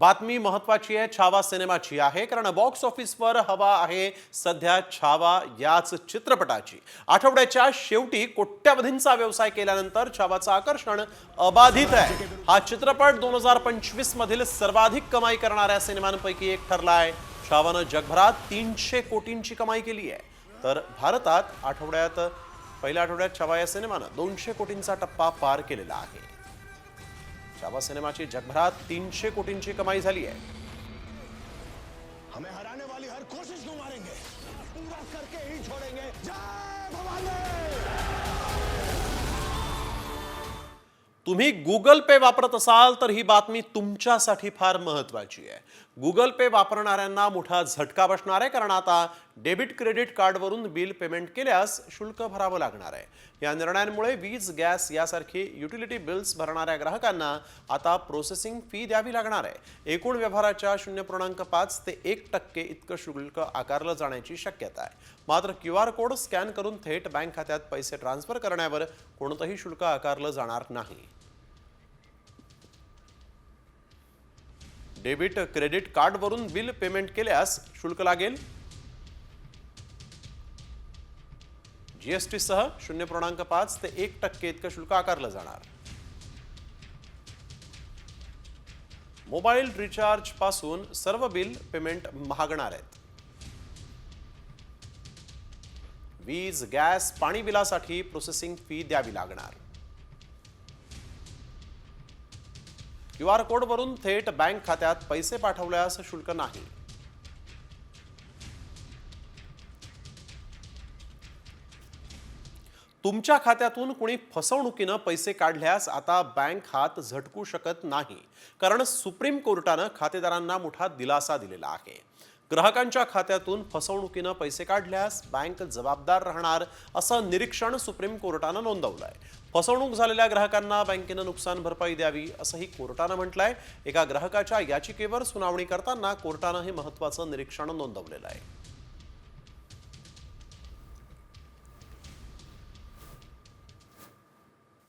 बातमी महत्वाची आहे छावा सिनेमाची आहे कारण बॉक्स ऑफिसवर हवा आहे सध्या छावा याच चित्रपटाची। आठवड्याच्या शेवटी कोट्यावधींचा व्यवसाय केल्यानंतर छावाचं आकर्षण अबाधित आहे। हा चित्रपट 2025 मधील सर्वाधिक कमाई करणाऱ्या सिनेमांपैकी एक ठरलाय। छावानं जगभरात 300 कोटींची कमाई केली आहे, तर भारतात पहिल्या आठवड्यात छावा या सिनेमानं 200 कोटींचा टप्पा पार केलेला आहे। छावा सिनेमाची जगभरात 300 कोटींची कमाई झाली आहे। हमें हराने वाली हर कोशिश को मारेंगे, पूरा करके ही छोड़ेंगे। जय भवानी। तुम्ही गूगल पे वापरत असाल तर ही बातमी तुमच्यासाठी फार महत्त्वाची आहे। गूगल पे वापरणाऱ्यांना मोठा झटका बसणार आहे, कारण आता डेबिट क्रेडिट कार्डवरून बिल पेमेंट केल्यास शुल्क भरावं लागणार आहे। या निर्णयामुळे वीज, गॅस यासारखी युटिलिटी बिल्स भरणाऱ्या ग्राहकांना आता प्रोसेसिंग फी द्यावी लागणार आहे। एकूण व्यवहाराच्या 0.5 ते 1% इतकं शुल्क आकारलं जाण्याची शक्यता आहे। मात्र QR कोड स्कॅन करून थेट बँक खात्यात पैसे ट्रान्सफर करण्यावर कोणतंही शुल्क आकारलं जाणार नाही। डेबिट क्रेडिट कार्डवरून बिल पेमेंट केल्यास शुल्क लागेल। GST सह 0.5 ते 1% इतकं शुल्क आकारलं जाणार। मोबाईल रिचार्ज पासून सर्व बिल पेमेंट महागणार आहेत। वीज, गॅस, पाणी बिलासाठी प्रोसेसिंग फी द्यावी लागणार। QR कोडवरून थेट बँक खात्यात पैसे पाठवल्यास शुल्क नाही। तुमच्या खात्यातून कुणी फसवणुकीनं पैसे काढल्यास आता बँक हात झटकू शकत नाही, कारण सुप्रीम कोर्टानं खातेदारांना मोठा दिलासा दिलेला आहे। ग्राहकांच्या खात्यातून फसवणुकीनं पैसे काढल्यास बँक जबाबदार राहणार असं निरीक्षण सुप्रीम कोर्टानं नोंदवलंय। फसवणूक झालेल्या ग्राहकांना बँकेनं नुकसान भरपाई द्यावी असंही कोर्टानं म्हटलंय। एका ग्राहकाच्या याचिकेवर सुनावणी करताना कोर्टानं हे महत्त्वाचं निरीक्षण नोंदवलेलं आहे।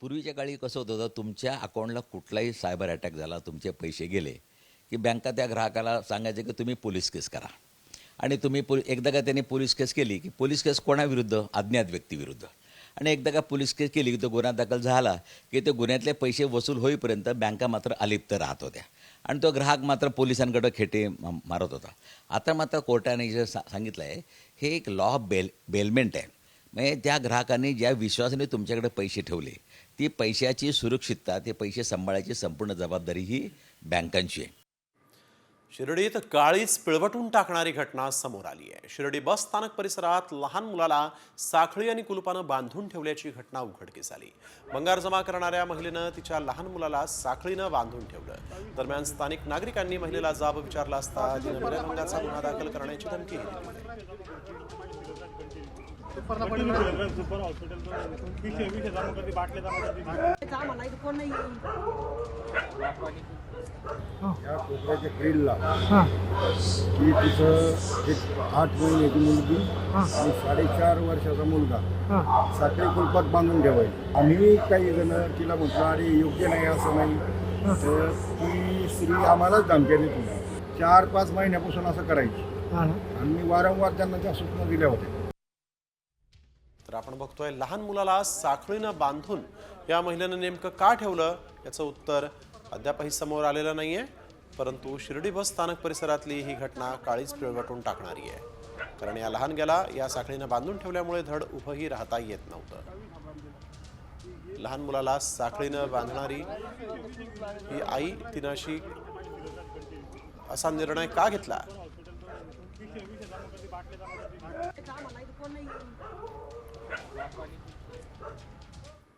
पूर्वीच्या काळी कसं होतं, तुमच्या अकाउंटला कुठलाही सायबर अटॅक झाला, तुमचे पैसे गेले की बँका त्या ग्राहकाला सांगायचे की तुम्ही पोलीस केस करा। आणि तुम्ही एकदा का त्यांनी पोलीस केस केली की पोलीस केस कोणाविरुद्ध? अज्ञात व्यक्तीविरुद्ध। आणि एकदा का पोलीस केस केली की तो गुन्हा दाखल झाला की ते गुन्ह्यातले पैसे वसूल होईपर्यंत बँका मात्र अलिप्त राहत होत्या आणि तो ग्राहक मात्र पोलिसांकडे खेटे मारत होता। आता मात्र कोर्टाने जे सांगितलं आहे, हे एक लॉ ऑफ बेलमेंट आहे। म्हणजे त्या ग्राहकांनी ज्या विश्वासाने तुमच्याकडे पैसे ठेवले, ती पैशाची सुरक्षितता, ते पैसे सांभाळायची संपूर्ण जबाबदारी ही बँकांची आहे। शिर्डीत काळीच पिळवटून टाकणारी घटना समोर आली आहे। शिर्डी बस स्थानक परिसरात लहान मुलाला साखळी आणि कुलुपानं बांधून ठेवल्याची घटना उघडकीस आली। भंगार जमा करणाऱ्या महिलेनं तिच्या लहान मुलाला साखळीनं बांधून ठेवलं। दरम्यान स्थानिक नागरिकांनी महिलेला जाब विचारला असता तिने विनयभंगाचा गुन्हा दाखल करण्याची धमकी दिली। या कोपऱ्याच्या ग्रीलला की तिथं एक 8 महिन्याची मुलगी आणि 4.5 वर्षाचा मुलगा साखळी कुलपात बांधून ठेवायची। आम्ही काही जण तिला म्हटलं, अरे योग्य नाही असं नाही, तर ती स्त्री आम्हालाच धमक्या देत होती। 4-5 महिन्यापासून असं करायची आणि मी वारंवार त्यांना त्या सूचना दिल्या होत्या। तर आपण बघतोय, लहान मुलाला साखळीनं बांधून या महिलेनं नेमकं का ठेवलं याचं उत्तर अद्यापही समोर आलेलं नाहीये। परंतु शिर्डी बस स्थानक परिसरातली ही घटना काळीच पिळवटून टाकणारी आहे, कारण या लहानग्याला या साखळीनं बांधून ठेवल्यामुळे धड उभंही राहता येत नव्हतं। लहान मुलाला साखळीनं बांधणारी ही आई तिनं असा निर्णय का घेतला?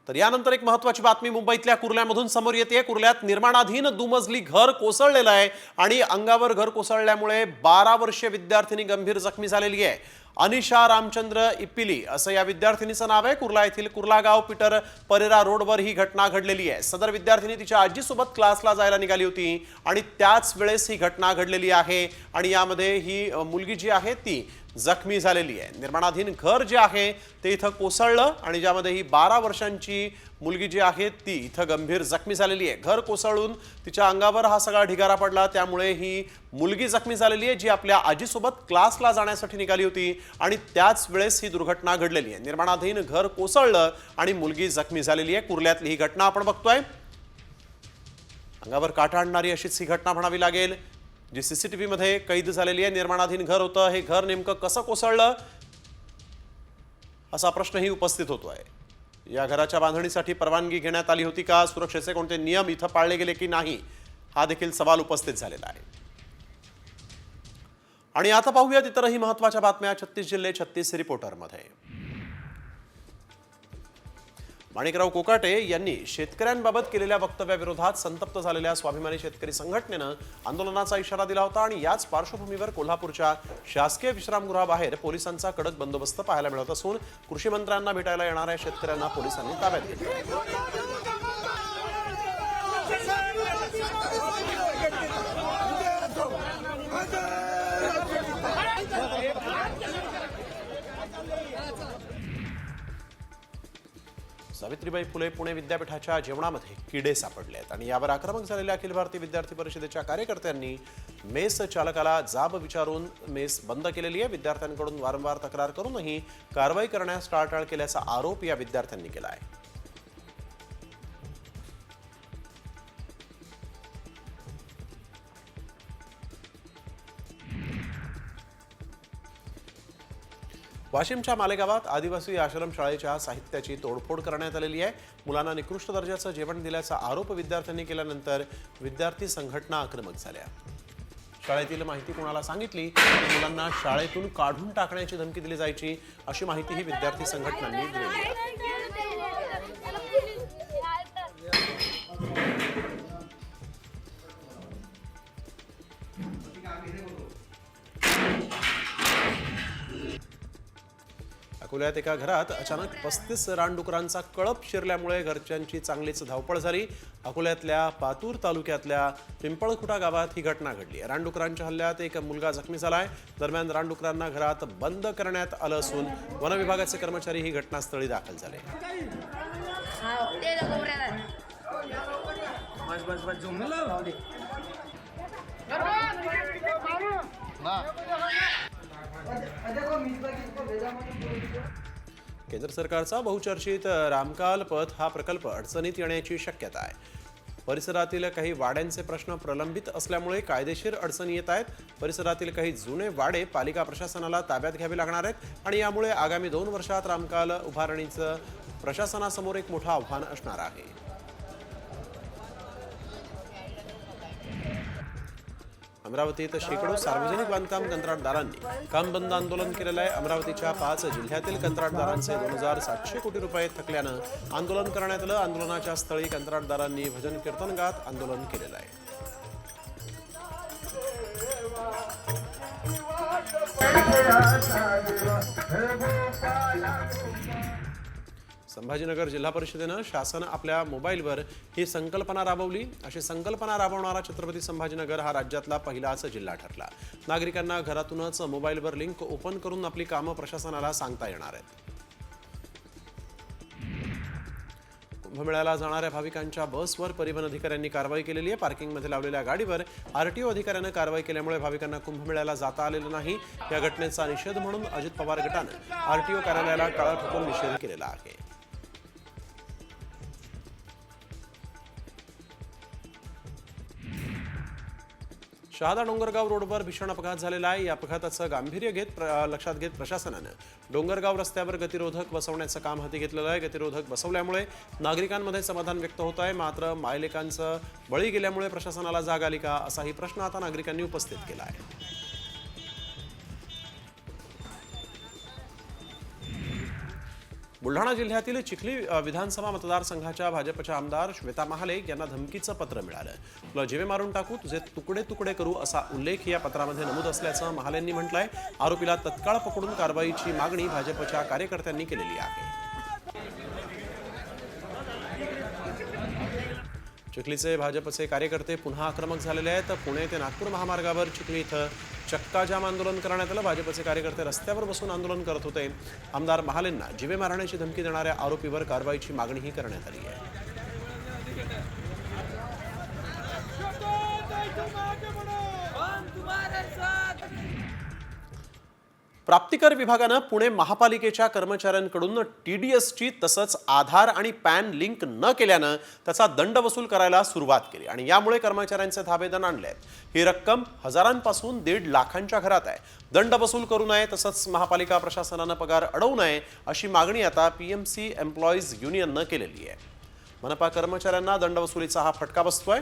तर यानंतर एक महत्त्वाची बातमी मुंबईतल्या कुर्ल्यामधून समोर येते। कुर्ल्यात निर्माणाधीन दुमजली घर कोसळलेलं आहे आणि अंगावर घर कोसळल्यामुळे 12 वर्षीय विद्यार्थिनी गंभीर जखमी झालेली आहे। अनिशा रामचंद्र इप्पिली असं या विद्यार्थिनीचं नाव आहे। कुर्ला येथील कुर्लागाव पीटर परेरा रोडवर ही घटना घडलेली आहे। सदर विद्यार्थिनी तिच्या आजीसोबत क्लासला जायला निघाली होती आणि त्याच वेळेस ही घटना घडलेली आहे। आणि यामध्ये ही मुलगी जी आहे ती जखमी झालेली आहे। निर्माणाधीन घर जे आहे ते इथं कोसळलं आणि ज्यामध्ये ही 12 वर्षांची मुलगी जी आहे ती इथं गंभीर जखमी झालेली आहे। घर कोसळून तिच्या अंगावर हा सगळा ढिगारा पडला, त्यामुळे ही मुलगी जखमी झालेली आहे, जी आपल्या आजीसोबत क्लासला जाण्यासाठी निघाली होती आणि त्याच वेळेस ही दुर्घटना घडलेली आहे। निर्माणाधीन घर कोसळलं आणि मुलगी जखमी झालेली आहे। कुर्ल्यातली ही घटना आपण बघतोय। अंगावर काटा आणणारी अशीच ही घटना म्हणावी लागेल, जी सीसीटीव्ही मध्ये कैद झालेली आहे। निर्माणाधीन घर होतं, हे घर नेमकं कसं कोसळलं असा प्रश्नही उपस्थित होतोय। या घराच्या बांधणीसाठी परवानगी घेण्यात आली होती का, सुरक्षेचे कोणते नियम इथं पाळले गेले की नाही, हा देखील सवाल उपस्थित झालेला आहे। आणि आता पाहूयात इतरही महत्त्वाच्या बातम्या 36 जिल्हे 36 रिपोर्टरमध्ये। माणिकराव कोकाटे यांनी शेतकऱ्यांबाबत केलेल्या वक्तव्याविरोधात संतप्त झालेल्या स्वाभिमानी शेतकरी संघटनेनं आंदोलनाचा इशारा दिला होता आणि याच पार्श्वभूमीवर कोल्हापूरच्या शासकीय विश्रामगृहाबाहेर पोलिसांचा कडक बंदोबस्त पाहायला मिळत असून कृषी मंत्र्यांना भेटायला येणाऱ्या शेतकऱ्यांना पोलिसांनी ताब्यात घेतलं। सावित्रीबाई फुले पुणे विद्यापीठाच्या जेवणामध्ये किडे सापडले आहेत आणि यावर आक्रमक झालेल्या अखिल भारतीय विद्यार्थी परिषदेच्या कार्यकर्त्यांनी मेस चालकाला जाब विचारून मेस बंद केलेली आहे। विद्यार्थ्यांकडून वारंवार तक्रार करूनही कारवाई करण्यास टाळाटाळ केल्याचा आरोप या विद्यार्थ्यांनी केला आहे। वाशिमच्या मालेगावात आदिवासी आश्रम शाळेच्या साहित्याची तोडफोड करण्यात आलेली आहे। मुलांना निकृष्ट दर्जाचं जेवण दिल्याचा आरोप विद्यार्थ्यांनी केल्यानंतर विद्यार्थी संघटना आक्रमक झाल्या। शाळेतील माहिती कोणाला सांगितली तर मुलांना शाळेतून काढून टाकण्याची धमकी दिली जायची, अशी माहितीही विद्यार्थी संघटनांनी दिली आहे। अकोल्यात एका घरात अचानक 35 रानडुकरांचा कळप शिरल्यामुळे घरच्यांची चांगलीच धावपळ झाली। अकोल्यातल्या पातूर तालुक्यातल्या पिंपळखुटा गावात ही घटना घडली। रानडुकरांच्या हल्ल्यात एक मुलगा जखमी झालाय। दरम्यान रानडुकरांना घरात बंद करण्यात आलं असून वन विभागाचे कर्मचारी ही घटनास्थळी दाखल झाले। केंद्र सरकारचा बहुचर्चित रामकाल पथ हा प्रकल्प अडचणीत येण्याची शक्यता आहे। परिसरातील काही वाड्यांचे प्रश्न प्रलंबित असल्यामुळे कायदेशीर अडचणी येत आहेत। परिसरातील काही जुने वाडे पालिका प्रशासनाला ताब्यात घ्यावे लागणार आहेत आणि यामुळे आगामी 2 वर्षात रामकाल उभारणीचं प्रशासनासमोर एक मोठं आव्हान असणार आहे। अमरावतीत शेकडो सार्वजनिक बांधकाम कंत्राटदारांनी काम बंद आंदोलन केलेलं आहे। अमरावतीच्या 5 जिल्ह्यातील कंत्राटदारांचे 2700 कोटी रुपये थकल्यानं आंदोलन करण्यात आलं। आंदोलनाच्या स्थळी कंत्राटदारांनी भजन कीर्तन गात आंदोलन केलेलं आहे। संभाजीनगर जिल्हा परिषदेनं शासन आपल्या मोबाईलवर ही संकल्पना राबवली। अशी संकल्पना राबवणारा छत्रपती संभाजीनगर हा राज्यातला पहिलाच जिल्हा ठरला। नागरिकांना घरातूनच मोबाईलवर लिंक ओपन करून आपली कामं प्रशासनाला सांगता येणार आहेत। कुंभमेळ्याला जाणाऱ्या भाविकांच्या बसवर परिवहन अधिकाऱ्यांनी कारवाई केलेली आहे। पार्किंगमध्ये लावलेल्या गाडीवर आरटीओ अधिकाऱ्यानं कारवाई केल्यामुळे भाविकांना कुंभमेळ्याला जाता आलेलं नाही। या घटनेचा निषेध म्हणून अजित पवार गटानं आरटीओ कार्यालयाला टाळं ठोकून निषेध केलेला आहे। शहादा डोंगरगाव रोडवर भीषण अपघात झालेला आहे। या अपघाताचं गांभीर्य लक्षात घेत प्रशासनानं डोंगरगाव रस्त्यावर गतिरोधक बसवण्याचं काम हाती घेतलेलं आहे। गतिरोधक बसवल्यामुळे नागरिकांमध्ये समाधान व्यक्त होत आहे, मात्र मायलेकांचं बळी गेल्यामुळे प्रशासनाला जाग आली का, असाही प्रश्न आता नागरिकांनी उपस्थित केला आहे। बुलढाणा जिल्ह्यातील चिखली विधानसभा मतदारसंघाच्या भाजपच्या आमदार श्वेता महाले यांना धमकीचं पत्र मिळालं। तुला जीवे मारून टाकू, तुझे तुकडे तुकडे करू, असा उल्लेख या पत्रामध्ये नमूद असल्याचं महालेंनी म्हटलंय। आरोपीला तत्काळ पकडून कारवाईची मागणी भाजपच्या कार्यकर्त्यांनी केलेली आहे। चिखलीचे भाजपचे कार्यकर्ते पुन्हा आक्रमक झालेले आहेत. पुणे ते नागपूर महामार्गावर चिखली इथं चक्का जाम आंदोलन करण्यात आलं. भाजपचे कार्यकर्ते रस्त्यावर बसून आंदोलन करत होते. आमदार महालेंना जीवे मारण्याची धमकी देणाऱ्या आरोपीवर कारवाईची मागणीही करण्यात आली आहे. प्राप्तिकर विभागानं पुणे महापालिकेच्या कर्मचाऱ्यांकडून TDSची तसंच आधार आणि पॅन लिंक न केल्यानं त्याचा दंड वसूल करायला सुरुवात केली आणि यामुळे कर्मचाऱ्यांचे धाबेदन आणले आहेत. ही रक्कम हजारांपासून 1.5 लाखांच्या घरात आहे. दंड वसूल करू नये तसंच महापालिका प्रशासनानं पगार अडवू नये अशी मागणी आता PMC एम्प्लॉईज युनियननं केलेली आहे. मनपा कर्मचाऱ्यांना दंड वसुलीचा हा फटका बसतोय.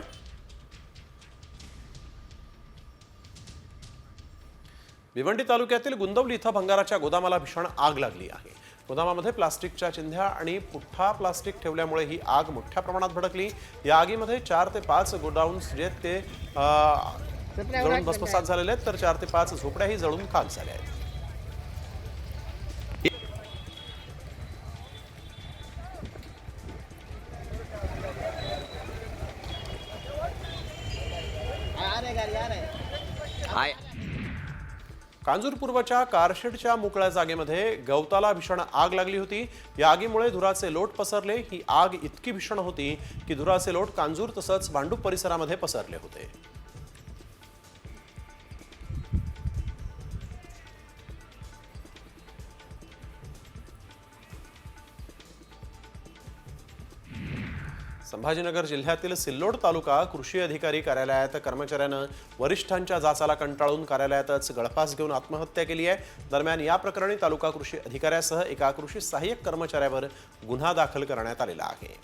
भिवंडी तालुक्यातील गुंदवली इथं भंगाराच्या गोदामाला भीषण आग लागली आहे. गोदामामध्ये प्लास्टिकच्या चिंध्या आणि पुठ्ठा प्लास्टिक ठेवल्यामुळे ही आग मोठ्या प्रमाणात भडकली. या आगीमध्ये 4 ते 5 गोडाऊन्स जे ते जळून भस्मसात झालेले आहेत, तर 4 ते 5 झोपड्याही जळून खाक झाल्या आहेत. कांजूर पूर्वच्या कारशेडच्या मोकळ्या जागेमध्ये गवताला भीषण आग लागली होती. या आगीमुळे धुराचे लोट पसरले. ही आग इतकी भीषण होती की धुराचे लोट कांजूर तसंच भांडूप परिसरामध्ये पसरले होते. संभाजीनगर जिल्ह्यातील सिल्लोड तालुका कृषी अधिकारी कार्यालयात कर्मचाऱ्यानं वरिष्ठांच्या जाचाला कंटाळून कार्यालयातच गळफास घेऊन आत्महत्या केली आहे. दरम्यान या प्रकरणी तालुका कृषी अधिकाऱ्यासह एका कृषी सहाय्यक कर्मचाऱ्यावर गुन्हा दाखल करण्यात आलेला आहे.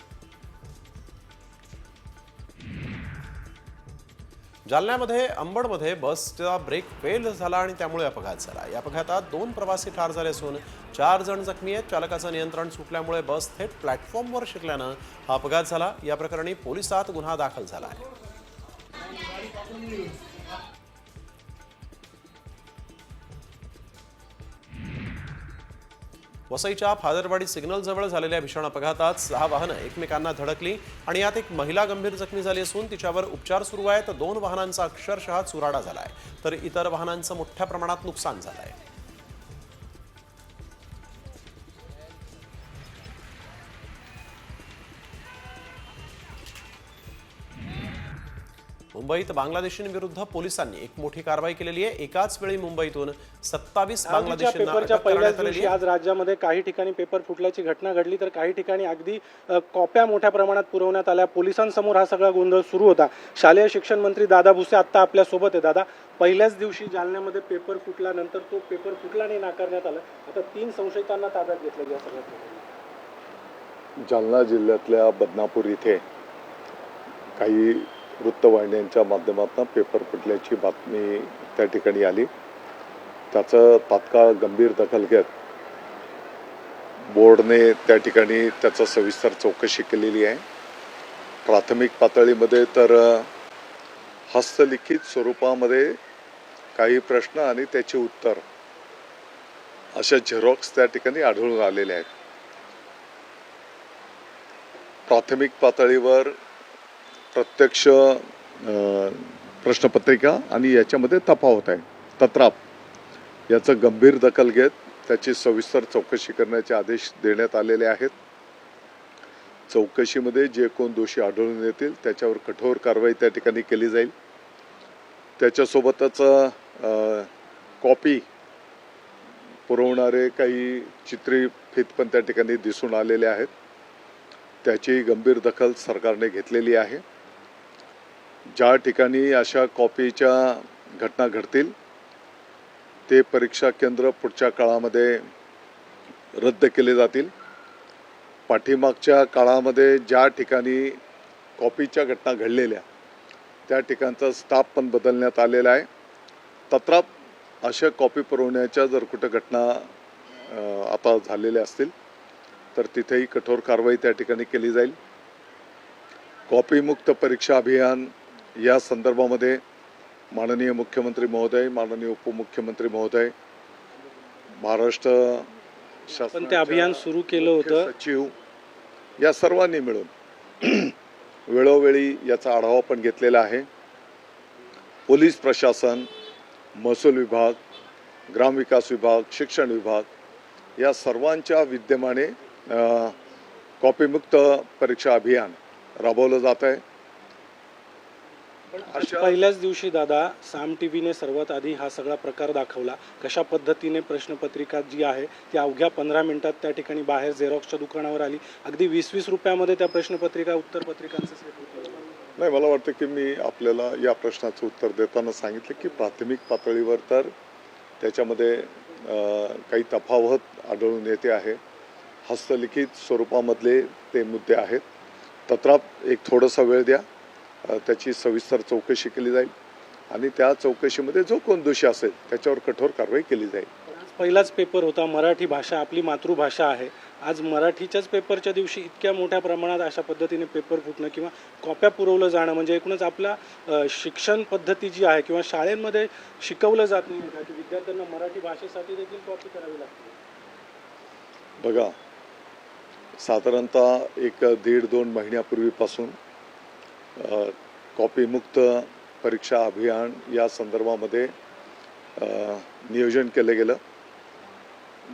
जालन्यामध्ये अंबडमध्ये बसचा ब्रेक फेल झाला आणि त्यामुळे अपघात झाला. या अपघातात 2 प्रवासी ठार झाले असून 4 जण जखमी आहेत. चालकाचं नियंत्रण सुटल्यामुळे बस थेट प्लॅटफॉर्मवर शिरल्यानं हा अपघात झाला. या प्रकरणी पोलिसात गुन्हा दाखल झाला आहे. वसईच्या फादरवाडी सिग्नल जवळ झालेल्या भीषण अपघातात 6 वाहनं एकमेकांना धडकली आणि यात एक महिला गंभीर जखमी झाली असून तिच्यावर उपचार सुरू आहेत. 2 वाहनांचा अक्षरशः चुराडा झालाय, तर इतर वाहनांचं मोठ्या प्रमाणात नुकसान झालंय. मुंबईत बांगलादेशींविरुद्ध पोलिसांनी एक मोठी कारवाई केलेली आहे. एकाच वेळी मुंबईतून 27 बांगलादेशींना पेपरच्या अटक पहिल्याच करण्यात आलेली दिवशी आहे. आज राज्यामध्ये काही ठिकाणी पेपर फुटल्याची घटना घडली, तर काही ठिकाणी अगदी कॉप्या मोठ्या प्रमाणात पुरवण्यात आल्या. पोलिसांसमोर हा सगळा गोंधळ सुरू होता. शालेय शिक्षण मंत्री दादा भुसे आता आपल्या सोबत आहे. दादा, पहिल्याच दिवशी जालन्यामध्ये पेपर फुटल्यानंतर तो पेपर फुटला नाही नाकारण्यात आलं. आता 3 संशयितांना ताब्यात घेतलं या सगळ्यात. जालना जिल्ह्यातल्या बदनापूर इथे काही वृत्तवाहिन्यांच्या माध्यमातून पेपर फुटल्याची बातमी त्या ठिकाणी आली. त्याचं तात्काळ गंभीर दखल घेत बोर्डने त्या ठिकाणी त्याचं सविस्तर चौकशी केलेली आहे. प्राथमिक पातळीमध्ये तर हस्तलिखित स्वरूपामध्ये काही प्रश्न आणि त्याचे उत्तर अशा झेरॉक्स त्या ठिकाणी आढळून आलेले आहेत. प्राथमिक पातळीवर प्रत्यक्ष प्रश्नपत्रिका आणि याच्यामध्ये तफावत आहे. तत्राप याचं गंभीर दखल घेत त्याची सविस्तर चौकशी करण्याचे आदेश देण्यात आलेले आहेत. चौकशीमध्ये जे कोण दोषी आढळून येतील त्याच्यावर कठोर कारवाई त्या ठिकाणी केली जाईल. त्याच्यासोबतच कॉपी पुरवणारे काही चित्रीफीत पण त्या ठिकाणी दिसून आलेले आहेत. त्याची गंभीर दखल सरकारने घेतलेली आहे. ज्या ठिकाणी अशा कॉपीच्या घटना घडतील ते परीक्षा केंद्र पुढच्या काळामध्ये रद्द केले जातील. पाठीमागच्या काळामध्ये ज्या ठिकाणी कॉपीच्या घटना घडलेल्या त्या ठिकाणचा स्टाफ पण बदलण्यात आलेला आहे. तत्राप अशा कॉपी पुरवण्याच्या जर कुठं घटना आता झालेल्या असतील तर तिथेही कठोर कारवाई त्या ठिकाणी केली जाईल. कॉपीमुक्त परीक्षा अभियान या संदर्भामध्ये माननीय मुख्यमंत्री महोदय, माननीय उपमुख्यमंत्री महोदय, महाराष्ट्र पण ते अभियान सुरू केलं होतं. सचिव या सर्वांनी मिळून वेळोवेळी याचा आढावा पण घेतलेला आहे. पोलीस प्रशासन, महसूल विभाग, ग्रामविकास विभाग, शिक्षण विभाग या सर्वांच्या विद्यमाने कॉपीमुक्त परीक्षा अभियान राबवलं जात आहे. पहिल्याच दिवशी दादा साम टीव्हीने सर्वात आधी हा सगळा प्रकार दाखवला. कशा पद्धतीने प्रश्नपत्रिका जी आहे ती अवघ्या 15 मिनिटात त्या ठिकाणी बाहेर झेरॉक्सच्या दुकानावर आली. अगदी 20-20 रुपयामध्ये त्या प्रश्नपत्रिका उत्तरपत्रिकांचं सेट होतं. नाही, मला वाटतं की मी आपल्याला या प्रश्नाचं उत्तर देताना सांगितलं की प्राथमिक पातळीवर तर त्याच्यामध्ये काही तफावत आढळून येते आहे. हस्तलिखित स्वरूपामधले ते मुद्दे आहेत. तत्राप एक थोडासा वेळ द्या, त्याची सविस्तर चौकशी केली जाईल आणि त्या चौकशीमध्ये जो कोण दोषी असेल त्याच्यावर कठोर कारवाई केली जाईल. पहिलाच पेपर होता. मराठी भाषा आपली मातृभाषा आहे. आज मराठीच्याच पेपरच्या दिवशी इतक्या मोठ्या प्रमाणात अशा पद्धतीने पेपर फुटणं किंवा कॉप्या पुरवलं जाणं म्हणजे एकूणच आपला शिक्षण पद्धती जी आहे किंवा शाळेमध्ये शिकवलं जात नाही का की विद्यार्थ्यांना मराठी भाषेसाठी देखील कॉपी करावी लागते. बघा, साधारणतः 1-1.5-2 महिन्यापूर्वीपासून कॉपीमुक्त परीक्षा अभियान या संदर्भामध्ये नियोजन केलं गेलं.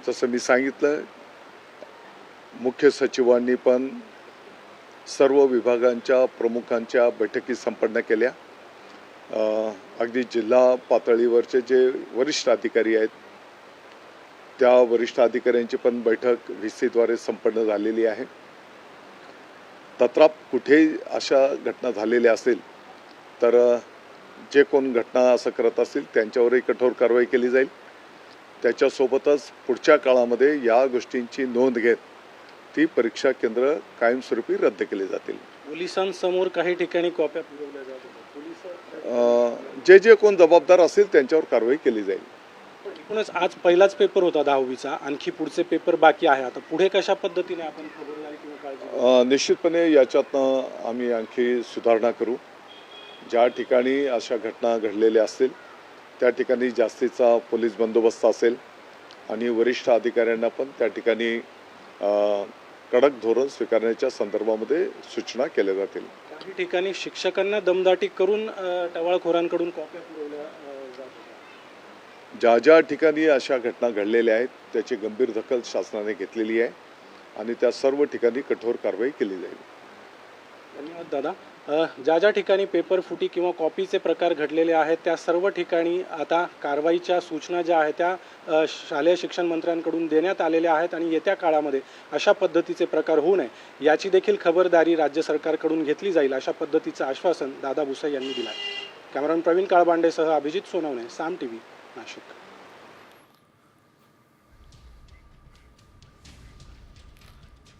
जसं मी सांगितलं, मुख्य सचिवांनी पण सर्व विभागांच्या प्रमुखांच्या बैठकी संपन्न केल्या. अगदी जिल्हा पातळीवरचे जे वरिष्ठ अधिकारी आहेत त्या वरिष्ठ अधिकाऱ्यांची पण बैठक VC द्वारे संपन्न झालेली आहे. तत्राप कुठेही अशा घटना झालेल्या असेल तर जे कोण घटना असं करत असतील त्यांच्यावरही कठोर कारवाई केली जाईल. त्याच्यासोबतच पुढच्या काळामध्ये या गोष्टींची नोंद घेत ती परीक्षा केंद्र कायमस्वरूपी रद्द केली जातील. पोलिसांसमोर काही ठिकाणी कॉप्या पुरवल्या जात होत्या. जे कोण जबाबदार असेल त्यांच्यावर कारवाई केली जाईल. एकूणच आज पहिलाच पेपर होता 10वीचा. आणखी पुढचे पेपर बाकी आहे. आता पुढे कशा पद्धतीने आपण खबरदारी किंवा काळजी निश्चितपणे याच्यातनं आम्ही आणखी सुधारणा करू. ज्या ठिकाणी अशा घटना घडलेल्या असतील त्या ठिकाणी जास्तीचा पोलीस बंदोबस्त असेल आणि वरिष्ठ अधिकाऱ्यांना पण त्या ठिकाणी कडक धोरण स्वीकारण्याच्या संदर्भामध्ये सूचना केल्या जातील. काही ठिकाणी शिक्षकांना दमदाटी करून टवाळखोरांकडून कॉप्या पुरवल्या जात होत्या. ज्या ठिकाणी अशा घटना घडलेल्या आहेत त्याची गंभीर दखल शासनाने घेतलेली आहे आणि त्या सर्व ठिकाणी कठोर कारवाई केली जाईल. धन्यवाद दादा. ज्या ठिकाणी पेपर फुटी किंवा कॉपीचे प्रकार घडलेले आहेत त्या सर्व ठिकाणी आता कारवाईच्या सूचना ज्या आहेत त्या शालेय शिक्षण मंत्र्यांकडून देण्यात आलेल्या आहेत आणि येत्या काळामध्ये अशा पद्धतीचे प्रकार होऊ नये याची देखील खबरदारी राज्य सरकारकडून घेतली जाईल अशा पद्धतीचं आश्वासन दादा भुसे यांनी दिलं आहे. कॅमेरामन प्रवीण काळबांडेसह अभिजित सोनवणे, साम टीव्ही, नाशिक.